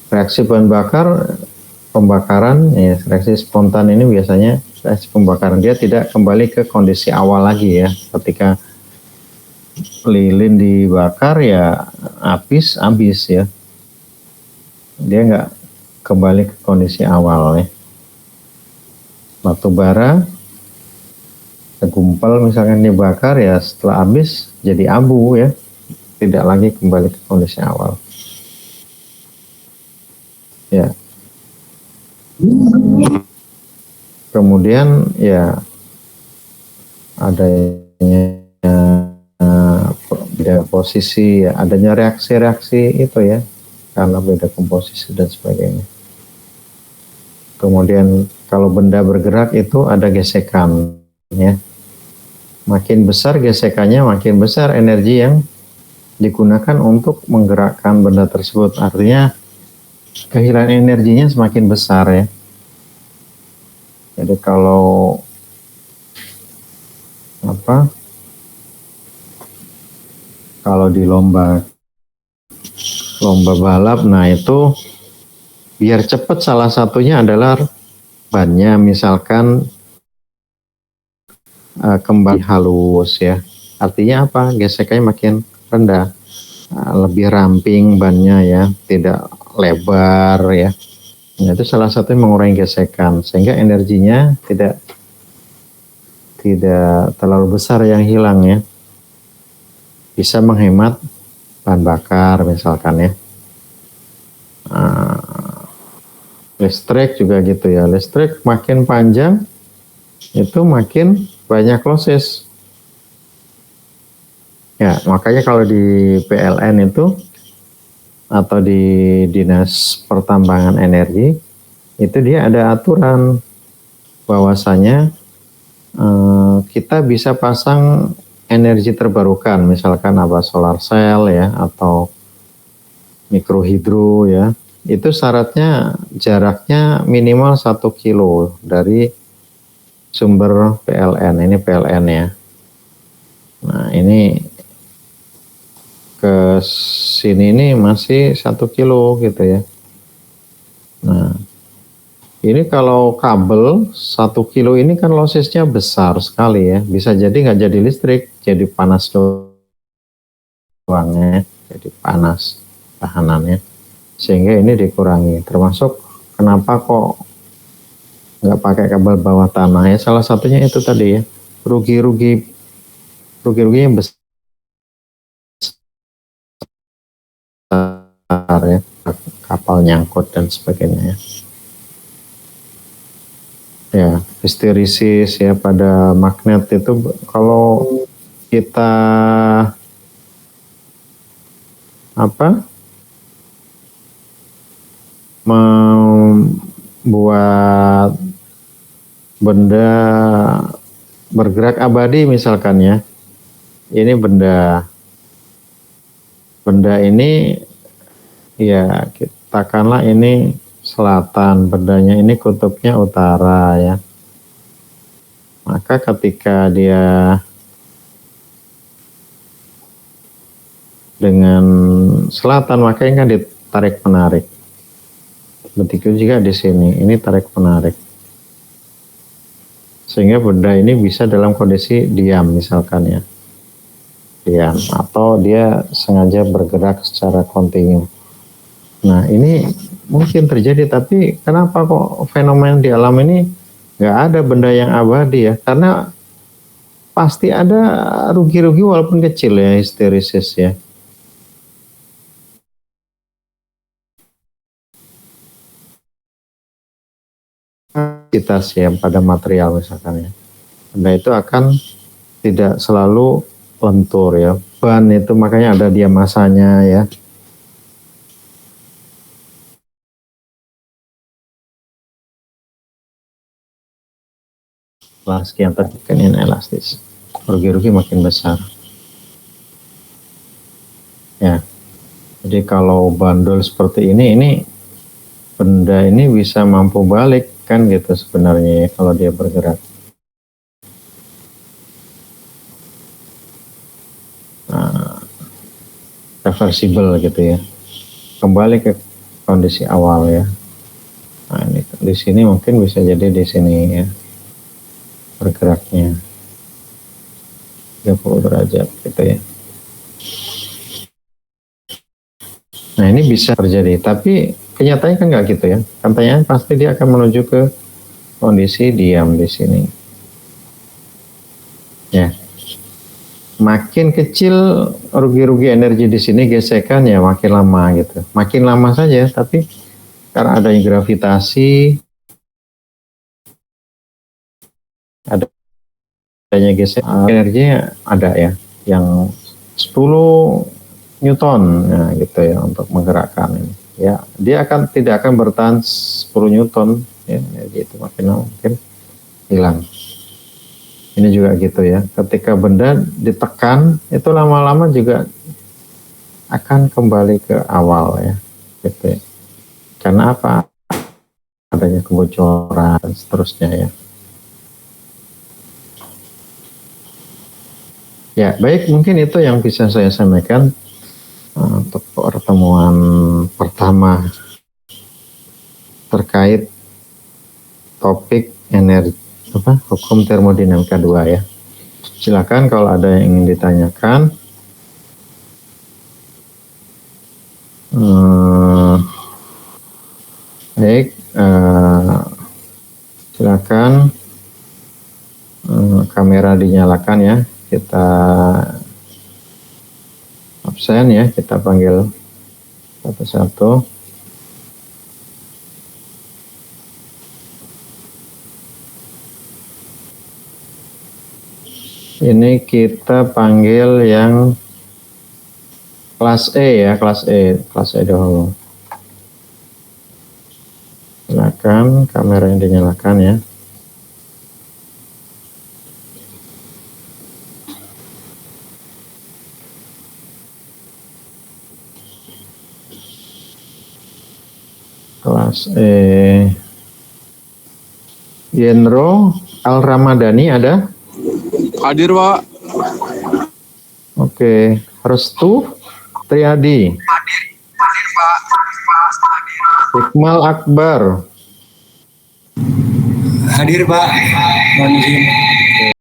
Reaksi bahan bakar pembakaran ya, reaksi spontan ini biasanya reaksi pembakaran dia tidak kembali ke kondisi awal lagi ya. Ketika lilin dibakar ya habis ya, dia nggak kembali ke kondisi awal ya. Batu bara gumpal misalkan dibakar ya, setelah habis jadi abu ya, tidak lagi kembali ke kondisi awal ya. Kemudian ya adanya beda posisi ya, adanya reaksi-reaksi itu ya, karena beda komposisi dan sebagainya. Kemudian kalau benda bergerak itu ada gesekan ya. Makin besar gesekannya, makin besar energi yang digunakan untuk menggerakkan benda tersebut. Artinya kehilangan energinya semakin besar ya. Jadi kalau kalau di lomba balap, nah itu biar cepat salah satunya adalah bannya misalkan kembali halus ya. Artinya apa? Gesekannya makin rendah, lebih ramping bannya ya, tidak lebar ya. Nah, itu salah satunya mengurangi gesekan sehingga energinya tidak terlalu besar yang hilang ya. Bisa menghemat bahan bakar misalkan ya. Listrik juga gitu ya. Listrik makin panjang itu makin banyak losses. Ya, makanya kalau di PLN itu atau di Dinas Pertambangan Energi itu dia ada aturan bahwasanya kita bisa pasang energi terbarukan, misalkan apa solar cell ya atau mikrohidro ya. Itu syaratnya jaraknya minimal 1 kilo dari sumber PLN. Ini PLN ya. Nah, ini ke sini ini masih 1 kilo gitu ya. Nah, ini kalau kabel 1 kilo ini kan lossesnya besar sekali ya. Bisa jadi nggak jadi listrik, jadi panas doang ya. Jadi panas tahanannya. Sehingga ini dikurangi. Termasuk kenapa kok nggak pakai kabel bawah tanah ya. Salah satunya itu tadi ya. Rugi-ruginya besar ya. Kapal nyangkut dan sebagainya ya. Ya, histirisis ya pada magnet itu kalau kita membuat benda bergerak abadi misalkan ya. Ini benda ini ya katakanlah ini selatan, bendanya ini kutubnya utara ya. Maka ketika dia dengan selatan, makanya kan ditarik menarik. Begitu juga di sini, ini tarik menarik. Sehingga benda ini bisa dalam kondisi diam misalkan ya. Diam atau dia sengaja bergerak secara kontinu. Nah, ini mungkin terjadi, tapi kenapa kok fenomena di alam ini nggak ada benda yang abadi ya? Karena pasti ada rugi-rugi walaupun kecil ya, histerisis ya. Kapasitas ya pada material misalkan ya. Benda itu akan tidak selalu lentur ya. Ban itu makanya ada dia masanya ya. Setelah sekian tekan elastis, rugi-rugi makin besar. Ya, jadi kalau bandul seperti ini benda ini bisa mampu balik kan gitu sebenarnya ya, kalau dia bergerak. Nah, reversible gitu ya, kembali ke kondisi awal ya. Nah, ini di sini mungkin bisa jadi di sini ya bergeraknya 30 derajat gitu ya. Nah, ini bisa terjadi, tapi kenyataannya kan nggak gitu ya. Katanya pasti dia akan menuju ke kondisi diam di sini. Ya, makin kecil rugi-rugi energi di sini, gesekan ya makin lama gitu. Makin lama saja, tapi karena adanya gravitasi, adanya gesek, energinya ada ya, yang 10 Newton ya, gitu ya untuk menggerakkan ini. Ya, dia tidak akan bertahan 10 Newton ya, gitu makin lama mungkin hilang. Ini juga gitu ya. Ketika benda ditekan itu lama-lama juga akan kembali ke awal ya. Gitu ya. Karena apa? Adanya kebocoran dan seterusnya ya. Ya, baik, mungkin itu yang bisa saya sampaikan untuk pertemuan pertama terkait topik energi hukum termodinamika 2 ya. Silakan kalau ada yang ingin ditanyakan. Baik, silakan kamera dinyalakan ya. Kita absen ya, kita panggil satu-satu. Ini kita panggil yang kelas E ya, kelas E dahulu. Silakan kamera yang dinyalakan ya. Kelas E. Yenro Al-Ramadhani ada? Hadir, Pak. Oke, Restu Triadi. Hadir, Pak. Iqmal Akbar. Hadir, Pak. Mohon izin.